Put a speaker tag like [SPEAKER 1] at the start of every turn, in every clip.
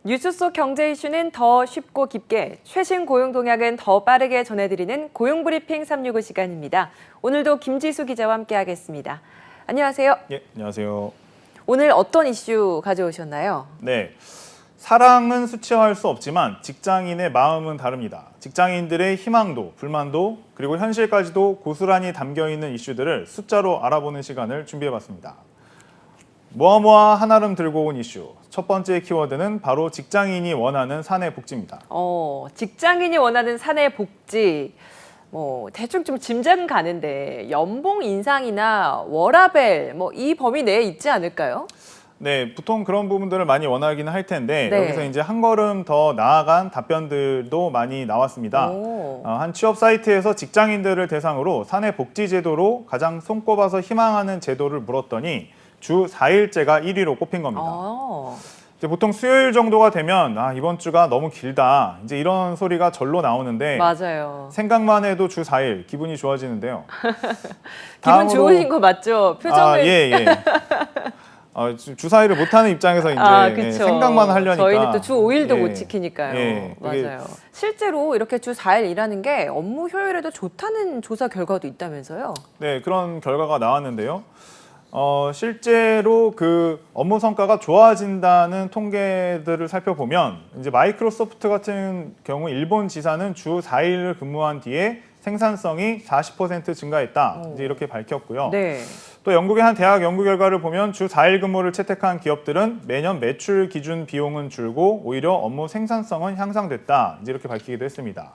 [SPEAKER 1] 뉴스 속 경제 이슈는 더 쉽고 깊게, 최신 고용 동향은 더 빠르게 전해드리는 고용브리핑 365 시간입니다. 오늘도 김지수 기자와 함께하겠습니다. 안녕하세요.
[SPEAKER 2] 예, 안녕하세요.
[SPEAKER 1] 오늘 어떤 이슈 가져오셨나요?
[SPEAKER 2] 네, 사랑은 수치화할 수 없지만 직장인의 마음은 다릅니다. 직장인들의 희망도, 불만도, 그리고 현실까지도 고스란히 담겨있는 이슈들을 숫자로 알아보는 시간을 준비해봤습니다. 뭐뭐와 한아름 들고 온 이슈. 첫 번째 키워드는 바로 직장인이 원하는 사내 복지입니다.
[SPEAKER 1] 직장인이 원하는 사내 복지. 대충 좀 짐작은 가는데 연봉 인상이나 워라밸 이 범위 내에 있지 않을까요?
[SPEAKER 2] 네, 보통 그런 부분들을 많이 원하기는 할 텐데
[SPEAKER 1] 네.
[SPEAKER 2] 여기서 이제 한 걸음 더 나아간 답변들도 많이 나왔습니다. 한 취업 사이트에서 직장인들을 대상으로 사내 복지 제도로 가장 손꼽아서 희망하는 제도를 물었더니 주 4일제가 1위로 꼽힌 겁니다. 이제 보통 수요일 정도가 되면 이번 주가 너무 길다. 이제 이런 소리가 절로 나오는데
[SPEAKER 1] 맞아요.
[SPEAKER 2] 생각만 해도 주 4일 기분이 좋아지는데요.
[SPEAKER 1] 기분 좋으신 거 맞죠? 표정을.
[SPEAKER 2] 예. 주 4일을 못하는 입장에서 이제 생각만 하려니까.
[SPEAKER 1] 저희는 또 주 5일도 못 지키니까요.
[SPEAKER 2] 예,
[SPEAKER 1] 맞아요. 실제로 이렇게 주 4일 일하는 게 업무 효율에도 좋다는 조사 결과도 있다면서요?
[SPEAKER 2] 네, 그런 결과가 나왔는데요. 실제로 그 업무 성과가 좋아진다는 통계들을 살펴보면 이제 마이크로소프트 같은 경우 일본 지사는 주 4일을 근무한 뒤에 생산성이 40% 증가했다. 이제 이렇게 밝혔고요.
[SPEAKER 1] 네.
[SPEAKER 2] 또 영국의 한 대학 연구 결과를 보면 주 4일 근무를 채택한 기업들은 매년 매출 기준 비용은 줄고 오히려 업무 생산성은 향상됐다. 이제 이렇게 밝히기도 했습니다.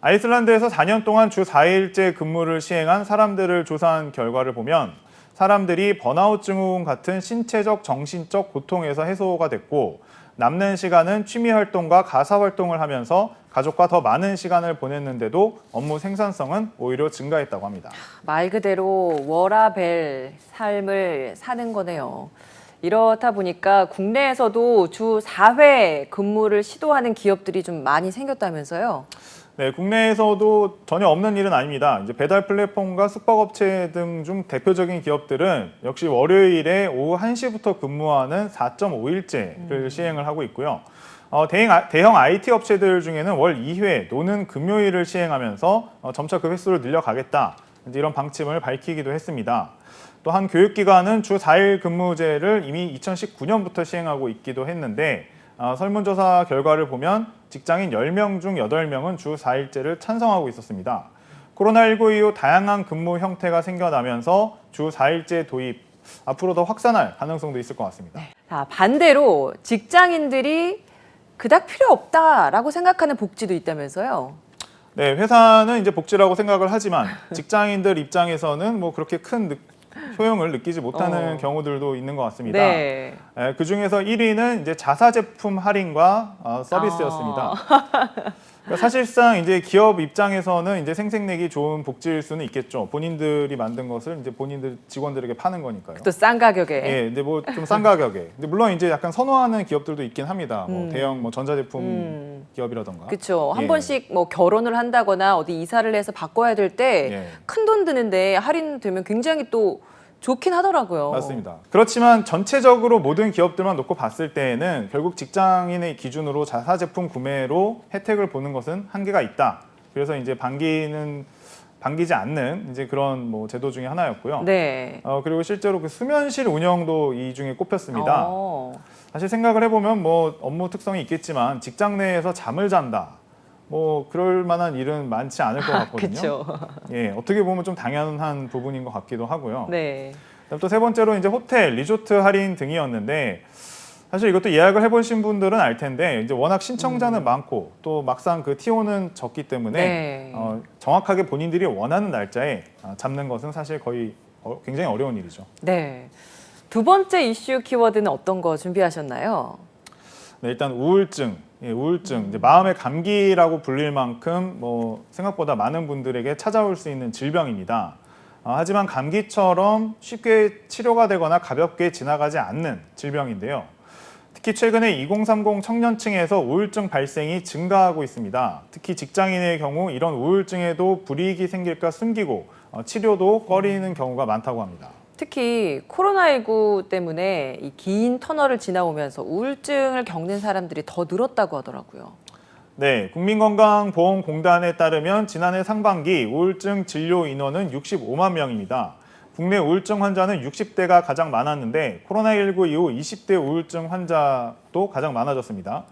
[SPEAKER 2] 아이슬란드에서 4년 동안 주 4일제 근무를 시행한 사람들을 조사한 결과를 보면 사람들이 번아웃 증후군 같은 신체적, 정신적 고통에서 해소가 됐고 남는 시간은 취미 활동과 가사 활동을 하면서 가족과 더 많은 시간을 보냈는데도 업무 생산성은 오히려 증가했다고 합니다.
[SPEAKER 1] 말 그대로 워라밸 삶을 사는 거네요. 이렇다 보니까 국내에서도 주 4회 근무를 시도하는 기업들이 좀 많이 생겼다면서요?
[SPEAKER 2] 네, 국내에서도 전혀 없는 일은 아닙니다. 이제 배달 플랫폼과 숙박업체 등 중 대표적인 기업들은 역시 월요일에 오후 1시부터 근무하는 4.5일제를 시행을 하고 있고요. 대형 IT 업체들 중에는 월 2회 노는 금요일을 시행하면서 점차 그 횟수를 늘려가겠다. 이제 이런 방침을 밝히기도 했습니다. 또 한 교육기관은 주 4일 근무제를 이미 2019년부터 시행하고 있기도 했는데 설문조사 결과를 보면 직장인 10명 중 8명은 주 4일제를 찬성하고 있었습니다. 코로나19 이후 다양한 근무 형태가 생겨나면서 주 4일제 도입 앞으로 더 확산할 가능성도 있을 것 같습니다.
[SPEAKER 1] 자, 반대로 직장인들이 그닥 필요 없다라고 생각하는 복지도 있다면서요?
[SPEAKER 2] 네, 회사는 이제 복지라고 생각을 하지만 직장인들 입장에서는 그렇게 큰 효용을 느끼지 못하는 경우들도 있는 것 같습니다.
[SPEAKER 1] 네.
[SPEAKER 2] 그 중에서 1위는 이제 자사 제품 할인과 서비스였습니다. 그러니까 사실상 이제 기업 입장에서는 이제 생색내기 좋은 복지일 수는 있겠죠. 본인들이 만든 것을 이제 본인들 직원들에게 파는 거니까요.
[SPEAKER 1] 또 싼 가격에.
[SPEAKER 2] 예, 근데 좀 싼 가격에. 근데 물론 이제 약간 선호하는 기업들도 있긴 합니다. 대형 전자제품 기업이라던가.
[SPEAKER 1] 그렇죠. 한
[SPEAKER 2] 예.
[SPEAKER 1] 번씩 결혼을 한다거나 어디 이사를 해서 바꿔야 될 때 큰 돈 드는데 할인되면 굉장히 또 좋긴 하더라고요.
[SPEAKER 2] 맞습니다. 그렇지만 전체적으로 모든 기업들만 놓고 봤을 때에는 결국 직장인의 기준으로 자사 제품 구매로 혜택을 보는 것은 한계가 있다. 그래서 이제 반기지 않는 이제 그런 제도 중에 하나였고요.
[SPEAKER 1] 네.
[SPEAKER 2] 그리고 실제로 그 수면실 운영도 이 중에 꼽혔습니다. 사실 생각을 해보면 업무 특성이 있겠지만 직장 내에서 잠을 잔다. 그럴 만한 일은 많지 않을 것 같거든요.
[SPEAKER 1] 그렇죠.
[SPEAKER 2] 예, 어떻게 보면 좀 당연한 부분인 것 같기도 하고요.
[SPEAKER 1] 네.
[SPEAKER 2] 또 세 번째로 이제 호텔, 리조트 할인 등이었는데 사실 이것도 예약을 해보신 분들은 알 텐데 이제 워낙 신청자는 많고 또 막상 그 TO는 적기 때문에 정확하게 본인들이 원하는 날짜에 잡는 것은 사실 거의 굉장히 어려운 일이죠.
[SPEAKER 1] 네. 두 번째 이슈 키워드는 어떤 거 준비하셨나요?
[SPEAKER 2] 네, 일단 우울증. 예, 우울증, 이제 마음의 감기라고 불릴 만큼 생각보다 많은 분들에게 찾아올 수 있는 질병입니다. 하지만 감기처럼 쉽게 치료가 되거나 가볍게 지나가지 않는 질병인데요. 특히 최근에 2030 청년층에서 우울증 발생이 증가하고 있습니다. 특히 직장인의 경우 이런 우울증에도 불이익이 생길까 숨기고 치료도 꺼리는 경우가 많다고 합니다.
[SPEAKER 1] 특히 코로나19 때문에 이 긴 터널을 지나오면서 우울증을 겪는 사람들이 더 늘었다고 하더라고요.
[SPEAKER 2] 네, 국민건강보험공단에 따르면 지난해 상반기 우울증 진료 인원은 65만 명입니다. 국내 우울증 환자는 60대가 가장 많았는데 코로나19 이후 20대 우울증 환자도 가장 많아졌습니다.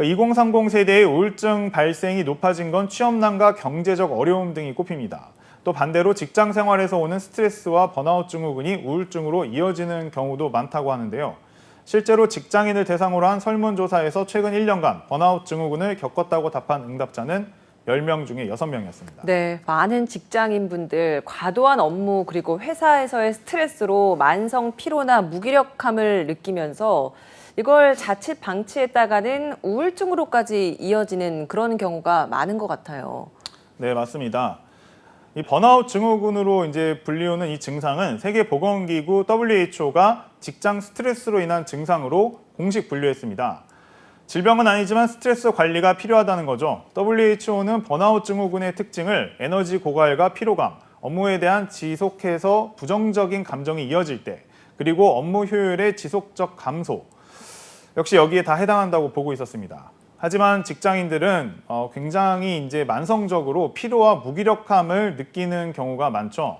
[SPEAKER 2] 2030 세대의 우울증 발생이 높아진 건 취업난과 경제적 어려움 등이 꼽힙니다. 또 반대로 직장 생활에서 오는 스트레스와 번아웃 증후군이 우울증으로 이어지는 경우도 많다고 하는데요. 실제로 직장인을 대상으로 한 설문조사에서 최근 1년간 번아웃 증후군을 겪었다고 답한 응답자는 10명 중에 6명이었습니다.
[SPEAKER 1] 네, 많은 직장인분들 과도한 업무 그리고 회사에서의 스트레스로 만성 피로나 무기력함을 느끼면서 이걸 자칫 방치했다가는 우울증으로까지 이어지는 그런 경우가 많은 것 같아요.
[SPEAKER 2] 네, 맞습니다. 이 번아웃 증후군으로 이제 불리우는 이 증상은 세계보건기구 WHO가 직장 스트레스로 인한 증상으로 공식 분류했습니다. 질병은 아니지만 스트레스 관리가 필요하다는 거죠. WHO는 번아웃 증후군의 특징을 에너지 고갈과 피로감, 업무에 대한 지속해서 부정적인 감정이 이어질 때, 그리고 업무 효율의 지속적 감소, 역시 여기에 다 해당한다고 보고 있었습니다. 하지만 직장인들은 굉장히 이제 만성적으로 피로와 무기력함을 느끼는 경우가 많죠.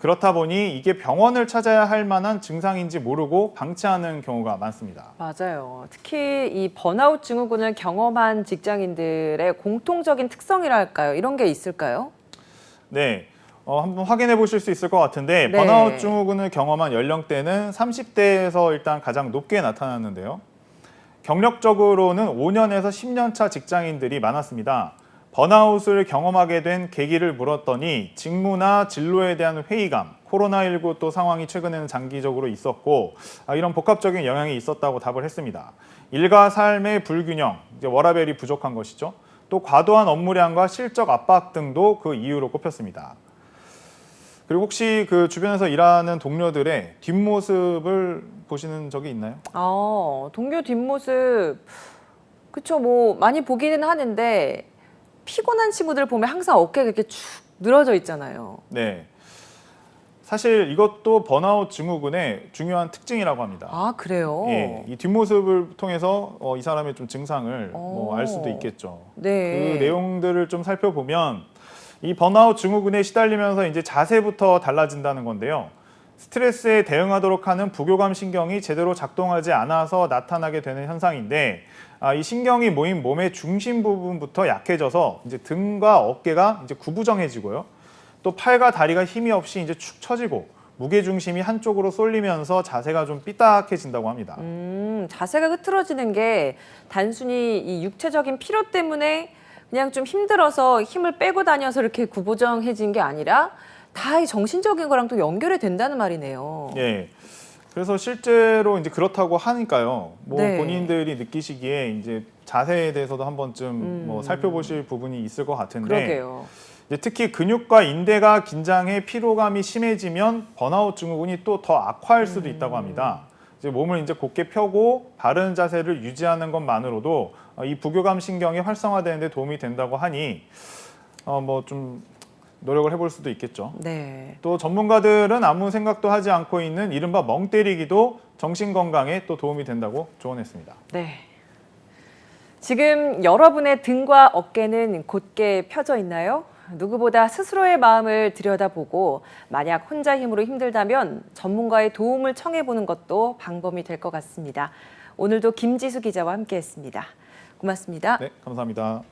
[SPEAKER 2] 그렇다 보니 이게 병원을 찾아야 할 만한 증상인지 모르고 방치하는 경우가 많습니다.
[SPEAKER 1] 맞아요. 특히 이 번아웃 증후군을 경험한 직장인들의 공통적인 특성이랄까요? 이런 게 있을까요?
[SPEAKER 2] 네, 한번 확인해 보실 수 있을 것 같은데
[SPEAKER 1] 네.
[SPEAKER 2] 번아웃 증후군을 경험한 연령대는 30대에서 일단 가장 높게 나타났는데요. 경력적으로는 5년에서 10년 차 직장인들이 많았습니다. 번아웃을 경험하게 된 계기를 물었더니 직무나 진로에 대한 회의감, 코로나19 또 상황이 최근에는 장기적으로 있었고 이런 복합적인 영향이 있었다고 답을 했습니다. 일과 삶의 불균형, 이제 워라밸이 부족한 것이죠. 또 과도한 업무량과 실적 압박 등도 그 이유로 꼽혔습니다. 그리고 혹시 그 주변에서 일하는 동료들의 뒷모습을 보시는 적이 있나요?
[SPEAKER 1] 동료 뒷모습, 그쵸, 뭐, 많이 보기는 하는데, 피곤한 친구들 보면 항상 어깨가 이렇게 축 늘어져 있잖아요.
[SPEAKER 2] 네. 사실 이것도 번아웃 증후군의 중요한 특징이라고 합니다.
[SPEAKER 1] 아, 그래요?
[SPEAKER 2] 예, 이 뒷모습을 통해서 이 사람의 좀 증상을 알 수도 있겠죠.
[SPEAKER 1] 네.
[SPEAKER 2] 그 내용들을 좀 살펴보면 이 번아웃 증후군에 시달리면서 이제 자세부터 달라진다는 건데요. 스트레스에 대응하도록 하는 부교감 신경이 제대로 작동하지 않아서 나타나게 되는 현상인데 이 신경이 모인 몸의 중심 부분부터 약해져서 이제 등과 어깨가 이제 구부정해지고요. 또 팔과 다리가 힘이 없이 이제 축 처지고 무게 중심이 한쪽으로 쏠리면서 자세가 좀 삐딱해진다고 합니다.
[SPEAKER 1] 자세가 흐트러지는 게 단순히 이 육체적인 피로 때문에 그냥 좀 힘들어서 힘을 빼고 다녀서 이렇게 구부정해진 게 아니라 다 이 정신적인 거랑 또 연결이 된다는 말이네요.
[SPEAKER 2] 예. 그래서 실제로 이제 그렇다고 하니까요. 뭐
[SPEAKER 1] 네.
[SPEAKER 2] 본인들이 느끼시기에 이제 자세에 대해서도 한 번쯤 뭐 살펴보실 부분이 있을 것 같은데.
[SPEAKER 1] 그러게요.
[SPEAKER 2] 이제 특히 근육과 인대가 긴장해 피로감이 심해지면 번아웃 증후군이 또 더 악화할 수도 있다고 합니다. 이제 몸을 이제 곧게 펴고 바른 자세를 유지하는 것만으로도 이 부교감 신경이 활성화되는 데 도움이 된다고 하니 뭐 좀 노력을 해볼 수도 있겠죠.
[SPEAKER 1] 네.
[SPEAKER 2] 또 전문가들은 아무 생각도 하지 않고 있는 이른바 멍 때리기도 정신 건강에 또 도움이 된다고 조언했습니다.
[SPEAKER 1] 네. 지금 여러분의 등과 어깨는 곧게 펴져 있나요? 누구보다 스스로의 마음을 들여다보고 만약 혼자 힘으로 힘들다면 전문가의 도움을 청해보는 것도 방법이 될 것 같습니다. 오늘도 김지수 기자와 함께했습니다. 고맙습니다.
[SPEAKER 2] 네, 감사합니다.